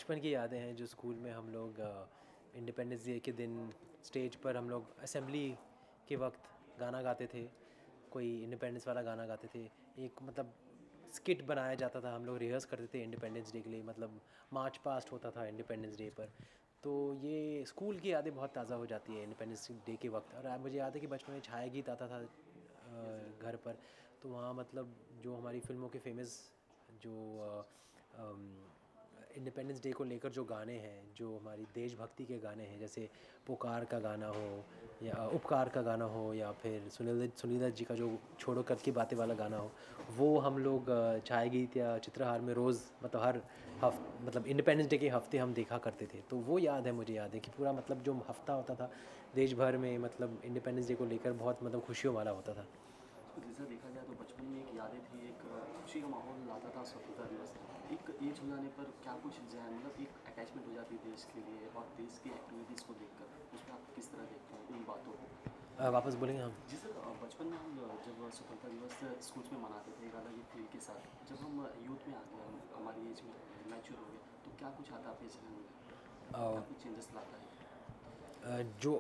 बचपन की यादें हैं जो स्कूल में हम लोग इंडिपेंडेंस डे के दिन स्टेज पर हम लोग असेंबली के वक्त गाना गाते थे। कोई इंडिपेंडेंस वाला गाना गाते थे। एक मतलब स्किट बनाया जाता था, हम लोग रिहर्स करते थे इंडिपेंडेंस डे के लिए, मतलब मार्च पास्ट होता था इंडिपेंडेंस डे पर। तो ये स्कूल की यादें बहुत ताज़ा हो जाती है इंडिपेंडेंस डे के वक्त। और मुझे याद है कि बचपन में छाया गीत आता था घर पर। तो वहाँ मतलब जो हमारी फिल्मों के फेमस जो इंडिपेंडेंस डे को लेकर जो गाने हैं, जो हमारी देशभक्ति के गाने हैं, जैसे पुकार का गाना हो या उपकार का गाना हो या फिर सुनील दत्त जी का जो छोड़ो कर की बातें वाला गाना हो, वो हम लोग छाया गीत या चित्रहार में रोज़ मतलब हर मतलब इंडिपेंडेंस डे के हफ्ते हम देखा करते थे। तो वो याद है, मुझे याद है कि पूरा मतलब जो हफ्ता होता था देश भर में, मतलब इंडिपेंडेंस डे को लेकर बहुत मतलब खुशियों वाला होता था। तो जैसा देखा जाए तो बचपन में एक यादें थी, एक खुशी का माहौल लाता था स्वतंत्रता दिवस। एक एज हो जाने पर क्या कुछ जैन मतलब एक अटैचमेंट हो जाती है देश के लिए और देश की एक्टिविटीज़ को देखकर, उसमें आप किस तरह देखते हैं उन बातों को? वापस बोलेंगे हम? जिस बचपन में हम जब स्वतंत्रता दिवस स्कूल्स में मनाते थे एक अलग ही फील के साथ, जब हम यूथ में आ गए, हम हमारी एज में मैच्योर हो गए, तो क्या कुछ आता है आपके जहन में, क्या कुछ चेंजेस लाता है? जो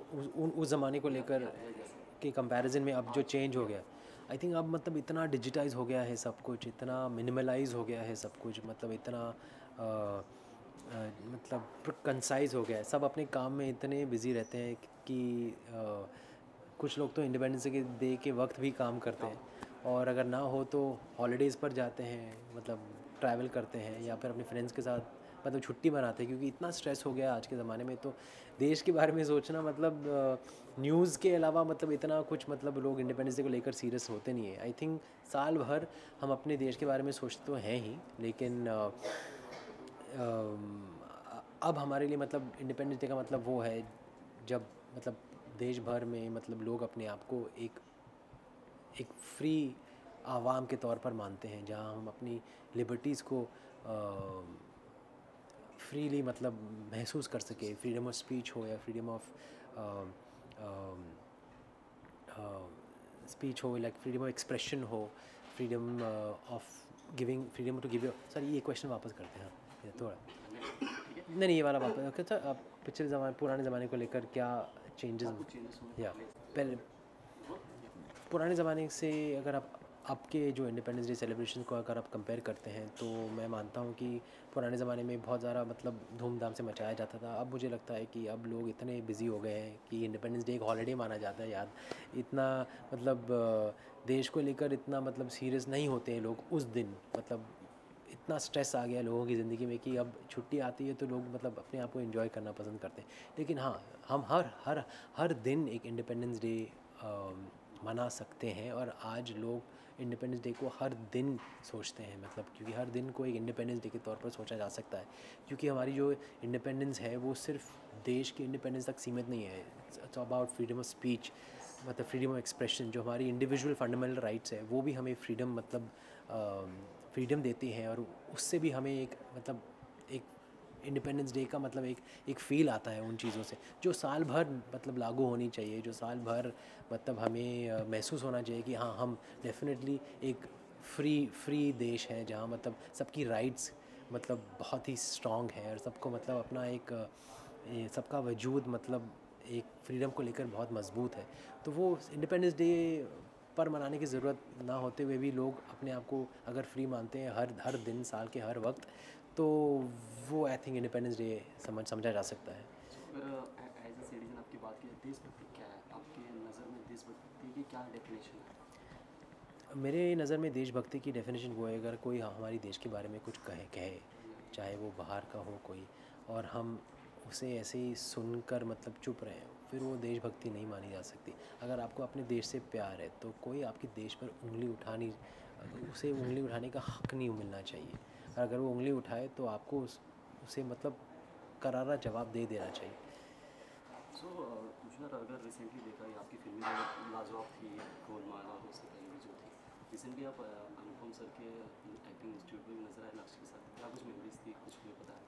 उस ज़माने को लेकर याद है जैसे के कंपैरिजन में अब जो आज चेंज हो या गया, आई थिंक अब मतलब इतना डिजिटाइज हो गया है सब कुछ, इतना मिनिमलाइज हो गया है सब कुछ, मतलब इतना मतलब कंसाइज हो गया है। सब अपने काम में इतने बिजी रहते हैं कि कुछ लोग तो इंडिपेंडेंस डे के वक्त भी काम करते काम हैं, और अगर ना हो तो हॉलीडेज़ पर जाते हैं, मतलब ट्रैवल करते हैं या फिर अपने फ्रेंड्स के साथ मतलब छुट्टी मनाते हैं, क्योंकि इतना स्ट्रेस हो गया है आज के ज़माने में। तो देश के बारे में सोचना मतलब न्यूज़ के अलावा मतलब इतना कुछ, मतलब लोग इंडिपेंडेंस डे को लेकर सीरियस होते नहीं है। आई थिंक साल भर हम अपने देश के बारे में सोचते तो हैं ही, लेकिन अब हमारे लिए मतलब इंडिपेंडेंस डे का मतलब वो है जब मतलब देश भर में मतलब लोग अपने आप को एक एक फ्री आवाम के तौर पर मानते हैं, जहां हम अपनी लिबर्टीज़ को फ्रीली मतलब महसूस कर सके। फ्रीडम ऑफ स्पीच हो या फ्रीडम ऑफ स्पीच हो, लाइक फ्रीडम ऑफ एक्सप्रेशन हो, freedom of giving, freedom to give. Sir ये क्वेश्चन वापस करते हैं, हाँ ये थोड़ा ठीक है। नहीं नहीं, ये वाला वापस। ओके सर, आप पिछले ज़माने पुराने ज़माने को लेकर क्या क्या चेंजेस कुछ चेंजेस हुए या पहले पहले वो? पुराने ज़माने से अगर आप आपके जो इंडिपेंडेंस डे सेलिब्रेशन को अगर आप कंपेयर करते हैं, तो मैं मानता हूँ कि पुराने ज़माने में बहुत ज़्यादा मतलब धूमधाम से मचाया जाता था। अब मुझे लगता है कि अब लोग इतने बिज़ी हो गए हैं कि इंडिपेंडेंस डे एक हॉलिडे माना जाता है याद। इतना मतलब देश को लेकर इतना मतलब सीरियस नहीं होते हैं लोग उस दिन। मतलब इतना स्ट्रेस आ गया लोगों की ज़िंदगी में कि अब छुट्टी आती है तो लोग मतलब अपने आप को एंजॉय करना पसंद करते हैं। लेकिन हाँ, हम हर हर हर दिन एक इंडिपेंडेंस डे मना सकते हैं, और आज लोग इंडिपेंडेंस डे को हर दिन सोचते हैं, मतलब क्योंकि हर दिन को एक इंडिपेंडेंस डे के तौर पर सोचा जा सकता है। क्योंकि हमारी जो इंडिपेंडेंस है वो सिर्फ देश के इंडिपेंडेंस तक सीमित नहीं है। It's about freedom of speech, मतलब फ्रीडम ऑफ एक्सप्रेशन। जो हमारी इंडिविजुअल फंडामेंटल राइट्स है वो भी हमें फ्रीडम मतलब फ्रीडम देती हैं, और उससे भी हमें एक मतलब एक इंडिपेंडेंस डे का मतलब एक फ़ील आता है उन चीज़ों से, जो साल भर मतलब लागू होनी चाहिए, जो साल भर मतलब हमें महसूस होना चाहिए कि हाँ, हम डेफिनेटली एक फ्री देश है, जहाँ मतलब सबकी राइट्स मतलब बहुत ही स्ट्रॉन्ग है, और सबको मतलब अपना एक सबका वजूद मतलब एक फ्रीडम को लेकर बहुत मजबूत है। तो वो इंडिपेंडेंस डे पर मनाने की ज़रूरत ना होते हुए भी लोग अपने आप को अगर फ्री मानते हैं हर हर दिन साल के हर वक्त, तो वो आई थिंक इंडिपेंडेंस डे समझा जा सकता है। तो अगर एज अ सिटीजन आपकी बात की, देशभक्ति क्या है आपके नज़र में? देशभक्ति की क्या डेफिनेशन है? मेरे नज़र में देशभक्ति की डेफिनेशन वो है, अगर कोई हमारी देश के बारे में कुछ कहे कहे, चाहे वो बाहर का हो कोई, और हम उसे ऐसे ही सुनकर मतलब चुप रहे, फिर वो देशभक्ति नहीं मानी जा सकती। अगर आपको अपने देश से प्यार है तो कोई आपके देश पर उसे उंगली उठाने का हक़ नहीं मिलना चाहिए। और अगर वो उंगली उठाए तो आपको उसे मतलब करारा जवाब दे देना चाहिए। सो तुषार, अगर रिसेंटली देखा ये आपकी फिल्में जो लाजवाब थी, गोलमाल और उससे पहले भी जो थी, रिसेंटली आप अनुपम सर के एक्टिंग इंस्टीट्यूट में भी नजर आए लक्ष्य के साथ, क्या कुछ मेमोरीज थी, कुछ हमें पता है?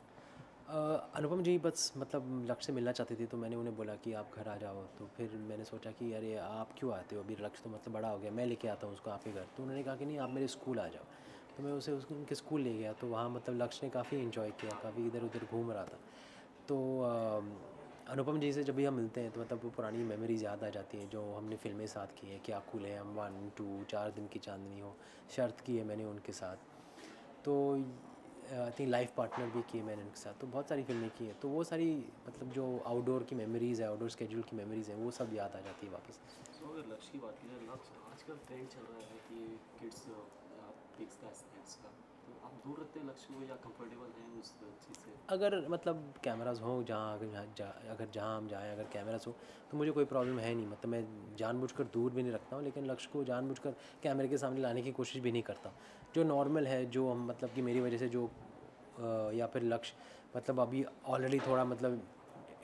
अनुपम जी बस मतलब लक्ष्य से मिलना चाहती थी, तो मैंने उन्हें बोला कि आप घर आ जाओ। तो फिर मैंने सोचा कि अरे आप क्यों आते हो, अभी लक्ष्य तो मतलब बड़ा हो गया, मैं लेके आता हूँ उसको आपके घर। तो उन्होंने कहा कि नहीं, आप मेरे स्कूल आ जाओ। तो मैं उसे उनके स्कूल ले गया, तो वहाँ मतलब लक्ष्य ने काफ़ी इन्जॉय किया, काफ़ी इधर उधर घूम रहा था। तो अनुपम जी से जब भी हम मिलते हैं तो मतलब वो पुरानी मेमोरीज़ याद आ जाती हैं जो हमने फ़िल्में साथ की हैं, क्या कूल है हम, 1, 2, 4 दिन की चांदनी हो, शर्त की है मैंने उनके साथ। तो आई थिंक लाइफ पार्टनर भी किए मैंने उनके साथ, तो बहुत सारी फ़िल्में की हैं। तो वो सारी मतलब जो आउटडोर की मेमोरीज़ है, आउटडोर स्केड्यूल की मेमोरीज़ हैं, वो सब याद आ जाती है वापस। सो अगर लक्ष्य की बात की जाए, लक्ष्य आजकल ट्रेंड चल रहा है कि किड्स पिक्स का स्नैप्स का, तो आप दूर रखते हैं लक्ष्य को या कंफर्टेबल हैं उस चीज़ से? अगर मतलब कैमराज़ हों जहाँ, अगर जहाँ हम जाएँ, अगर कैमराज़ हो तो मुझे कोई प्रॉब्लम है नहीं। मतलब मैं जानबूझकर दूर भी नहीं रखता हूँ, लेकिन लक्ष्य को जानबूझकर कैमरे के सामने लाने की कोशिश भी नहीं करता। जो नॉर्मल है, जो हम मतलब कि मेरी वजह से जो या फिर लक्ष्य मतलब अभी ऑलरेडी थोड़ा मतलब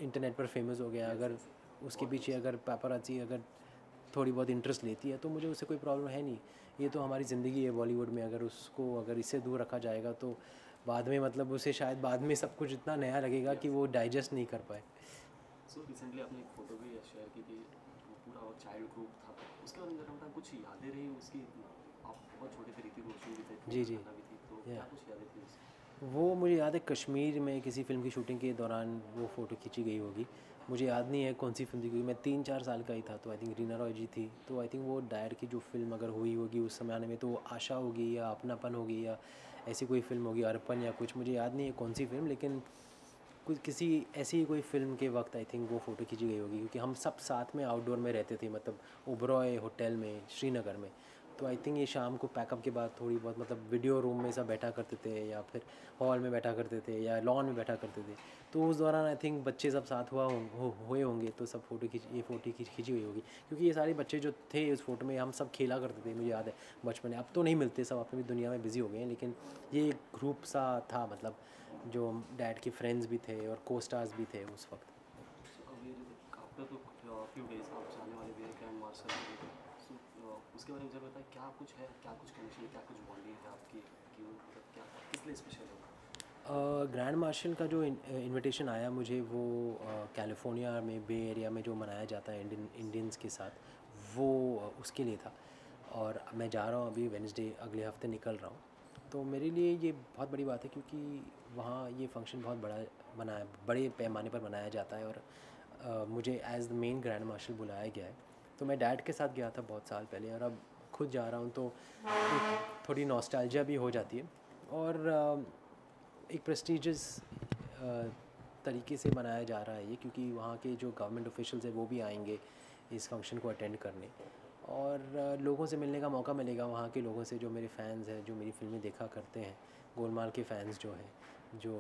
इंटरनेट पर फेमस हो गया, यस अगर यस, उसके बहुत पीछे फेमस। अगर पेपराज़ी अगर थोड़ी बहुत इंटरेस्ट लेती है तो मुझे उससे कोई प्रॉब्लम है नहीं। ये तो हमारी ज़िंदगी है बॉलीवुड में, अगर उसको अगर इससे दूर रखा जाएगा तो बाद में मतलब उसे शायद बाद में सब कुछ इतना नया लगेगा कि यस। वो डाइजेस्ट नहीं कर पाए। सो रिसेंटली आपने एक फ़ोटो भी शेयर की कि वो पूरा वो चाइल्ड ग्रुप था, उसके बारे में ज़रा बताएं, कुछ यादें रही उसकी? आप बहुत छोटे थे, ऋतिक रोशन भी थे, जी, तमन्ना जी। खाना भी थी, तो या क्या कुछ यादें थी उसकी? वो मुझे याद है कश्मीर में किसी फ़िल्म की शूटिंग के दौरान वो फ़ोटो खींची गई होगी। मुझे याद नहीं है कौन सी फ़िल्म थी, क्योंकि मैं 3-4 साल का ही था, तो आई थिंक रीना रॉय जी थी। तो आई थिंक वो डायर की जो फ़िल्म अगर हुई होगी उस ज़माने में, तो वो आशा होगी या अपनापन होगी या ऐसी कोई फ़िल्म होगी, अर्पण या कुछ, मुझे याद नहीं है कौन सी फ़िल्म, लेकिन कुछ किसी ऐसी ही कोई फ़िल्म के वक्त आई थिंक वो फ़ोटो खींची गई होगी, क्योंकि हम सब साथ में आउटडोर में रहते थे, मतलब ओबरॉय होटल में श्रीनगर में। तो आई थिंक ये शाम को पैकअप के बाद थोड़ी बहुत मतलब वीडियो रूम में सब बैठा करते थे या फिर हॉल में बैठा करते थे या लॉन में बैठा करते थे। तो उस दौरान आई थिंक बच्चे सब साथ हुए होंगे, तो सब फ़ोटो खींची हुई होगी, क्योंकि ये सारे बच्चे जो थे उस फ़ोटो में हम सब खेला करते थे, मुझे याद है बचपन में। अब तो नहीं मिलते, सब अपनी दुनिया में बिज़ी हो गए हैं, लेकिन ये एक ग्रुप सा था, मतलब जो डैड के फ्रेंड्स भी थे और को स्टार्स भी थे उस वक्त। सो अभी आफ्टर तो फ्यू डेज आप जाने वाले भी है ग्रैंड मार्शल के, सो उसके बारे में ज़रा बताएं, क्या कुछ है, क्या कुछ कनेक्शन, क्या कुछ बॉन्डिंग है आपकी, क्यों मतलब क्या किस लिए स्पेशल है? ग्रैंड मार्शल का जो इनविटेशन आया मुझे, वो कैलिफोर्निया में बे एरिया में जो मनाया जाता है इंडियंस के साथ, वो उसके लिए था। और मैं जा रहा हूँ अभी वेडनेसडे, अगले हफ्ते निकल रहा हूँ। तो मेरे लिए ये बहुत बड़ी बात है, क्योंकि वहाँ ये फंक्शन बहुत बड़े पैमाने पर मनाया जाता है, और मुझे as the main grand marshal बुलाया गया है। तो मैं डैड के साथ गया था बहुत साल पहले, और अब खुद जा रहा हूँ, तो एक थोड़ी नॉस्टैल्जिया भी हो जाती है। और एक प्रेस्टीजियस तरीके से मनाया जा रहा है ये, क्योंकि वहाँ के जो गवर्नमेंट ऑफिशियल्स हैं वो भी आएंगे इस फंक्शन को अटेंड करने, और लोगों से मिलने का मौका मिलेगा, वहाँ के लोगों से जो मेरे फ़ैन्स हैं, जो मेरी फ़िल्में देखा करते हैं, गोलमाल के फ़ैन्स जो हैं, जो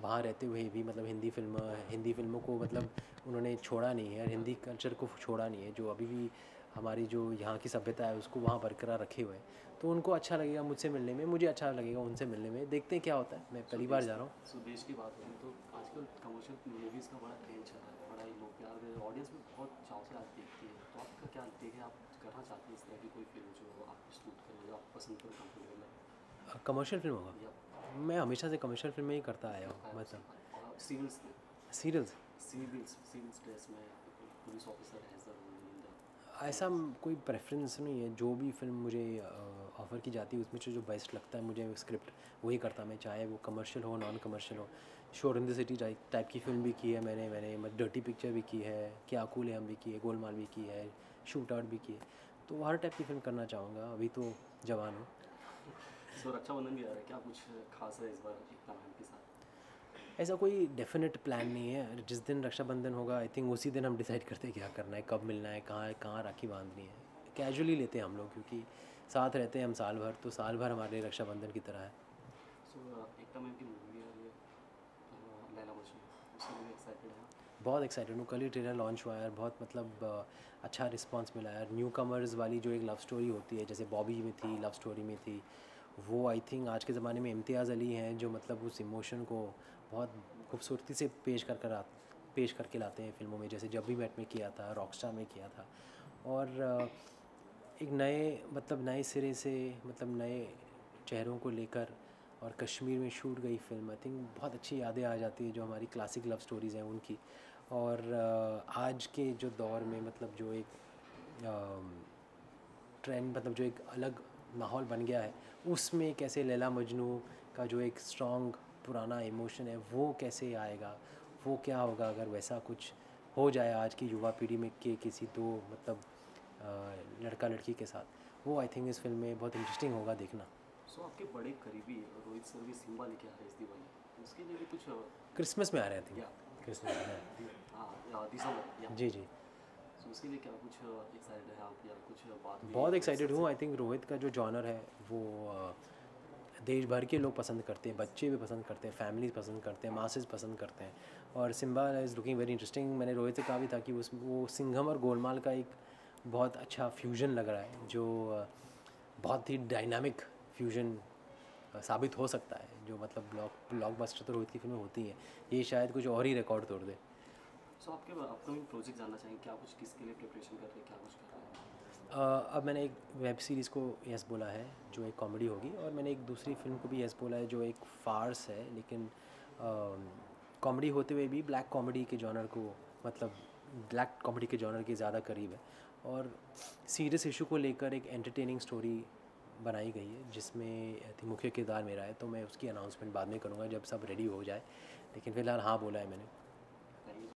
वहाँ रहते हुए भी मतलब हिंदी फ़िल्मों को मतलब उन्होंने छोड़ा नहीं है, और हिंदी कल्चर को छोड़ा नहीं है, जो अभी भी हमारी जो यहाँ की सभ्यता है उसको वहाँ बरकरार रखे हुए हैं। तो उनको अच्छा लगेगा मुझसे मिलने में, मुझे अच्छा लगेगा उनसे मिलने में। देखते हैं क्या होता है, मैं पहली बार जा रहा हूँ। सो देश की बात करें तो आजकल कमर्शियल मूवीज़ का बड़ा ट्रेंड चल रहा है, बड़ा ही लोग प्यार दे, ऑडियंस भी बहुत चाव से आज देखती है, तो आपका क्या देखें, आप करना चाहते हैं इस तरह की कोई फिल्म जो आप शूट करें, जो आप पसंद करें, कंफर्टेबल कमर्शियल फ़िल्म होगा। है या मैं हमेशा से कमर्शियल फ़िल्में ही करता आया करता है हूँ, उसी मतलब बात? और सीरियल्स में, सीरियल्स। सिविल्स ड्रेस में police officer has the role in the ऐसा सीरीज। कोई प्रेफरेंस नहीं है, जो भी फ़िल्म मुझे ऑफ़र की जाती है उसमें से जो बेस्ट लगता है मुझे स्क्रिप्ट, वही करता मैं, चाहे वो कमर्शियल हो नॉन कमर्शियल हो। शोर इन द सिटी टाइप की फ़िल्म भी की है मैंने डर्टी पिक्चर भी की है, क्या कूल है हम भी की है, गोलमाल भी की है, शूट आउट भी की है। तो हर टाइप की फ़िल्म करना चाहूँगा, अभी तो जवान हूँ। सो रक्षाबंधन भी आ रहा है, क्या कुछ खास है इस बार एकता मैम के साथ? ऐसा कोई डेफिनेट प्लान नहीं है, जिस दिन रक्षाबंधन होगा आई थिंक उसी दिन हम डिसाइड करते हैं क्या करना है, कब मिलना है, कहाँ राखी बांधनी है। कैजुअली लेते हैं हम लोग, क्योंकि साथ रहते हैं हम साल भर, तो साल भर हमारे लिए रक्षाबंधन की तरह है। सो एकता मैम की मूवी आ रही है लैला मजनू, उसके लिए एक्साइटेड है? बहुत एक्साइटेड हूँ, कल ही ट्रेलर लॉन्च हुआ है, और बहुत मतलब अच्छा रिस्पांस मिला है। न्यू कमर्स वाली जो एक लव स्टोरी होती है, जैसे बॉबी में थी, लव स्टोरी में थी, वो आई थिंक आज के ज़माने में इम्तियाज़ अली हैं जो मतलब उस इमोशन को बहुत खूबसूरती से पेश करके लाते हैं फ़िल्मों में, जैसे जब वी मेट में किया था, रॉकस्टार में किया था। और एक नए सिरे से, मतलब नए चेहरों को लेकर, और कश्मीर में शूट गई फ़िल्म, आई थिंक बहुत अच्छी यादें आ जाती है जो हमारी क्लासिक लव स्टोरीज़ हैं उनकी। और आज के जो दौर में मतलब जो एक ट्रेंड, मतलब जो एक अलग माहौल बन गया है उसमें कैसे लैला मजनू का जो एक स्ट्रॉन्ग पुराना इमोशन है वो कैसे आएगा, वो क्या होगा अगर वैसा कुछ हो जाए आज की युवा पीढ़ी में के किसी दो मतलब लड़का लड़की के साथ, वो आई थिंक इस फिल्म में बहुत इंटरेस्टिंग होगा देखना। सो आपके बड़े करीबी रोहित सर भी सिम्बा लेके आ रहे हैं इस दिवाली, उसके लिए भी कुछ क्रिसमस में आ रहे थे, या क्रिसमस में। हाँ दिसंबर या जी जी, सो उसके लिए क्या कुछ एक्साइटेड है आप या कुछ बात हुई है बहुत रोहित एक्साइटेड सर हूँ। से? आई थिंक रोहित का जो जॉनर है वो देश भर के लोग पसंद करते हैं, बच्चे भी पसंद करते हैं, फैमिलीज पसंद करते हैं, मासेस पसंद करते हैं। और Simmba is looking very interesting. मैंने रोहित से कहा भी था कि उस वो सिंघम और गोलमाल का एक बहुत अच्छा फ्यूजन लग रहा है, जो बहुत ही डायनामिक फ्यूजन साबित हो सकता है, जो मतलब ब्लॉकबस्टर तो रोहित की फिल्में होती हैं, ये शायद कुछ और ही रिकॉर्ड तोड़ दे। सो आपके अपकमिंग प्रोजेक्ट जानना चाहेंगे, क्या कुछ किसके लिए प्रिपरेशन कर रहे हैं, क्या कुछ कर रहे हैं? अब मैंने एक वेब सीरीज़ को यस बोला है जो एक कॉमेडी होगी, और मैंने एक दूसरी फिल्म को भी यस बोला है जो एक फार्स है, लेकिन कॉमेडी होते हुए भी ब्लैक कॉमेडी के जॉनर को मतलब ब्लैक कॉमेडी के जॉनर के ज़्यादा करीब है, और सीरियस इशू को लेकर एक एंटरटेनिंग स्टोरी बनाई गई है जिसमें आई थिंक मुख्य किरदार मेरा है। तो मैं उसकी अनाउंसमेंट बाद में करूँगा जब सब रेडी हो जाए, लेकिन फ़िलहाल हाँ बोला है मैंने।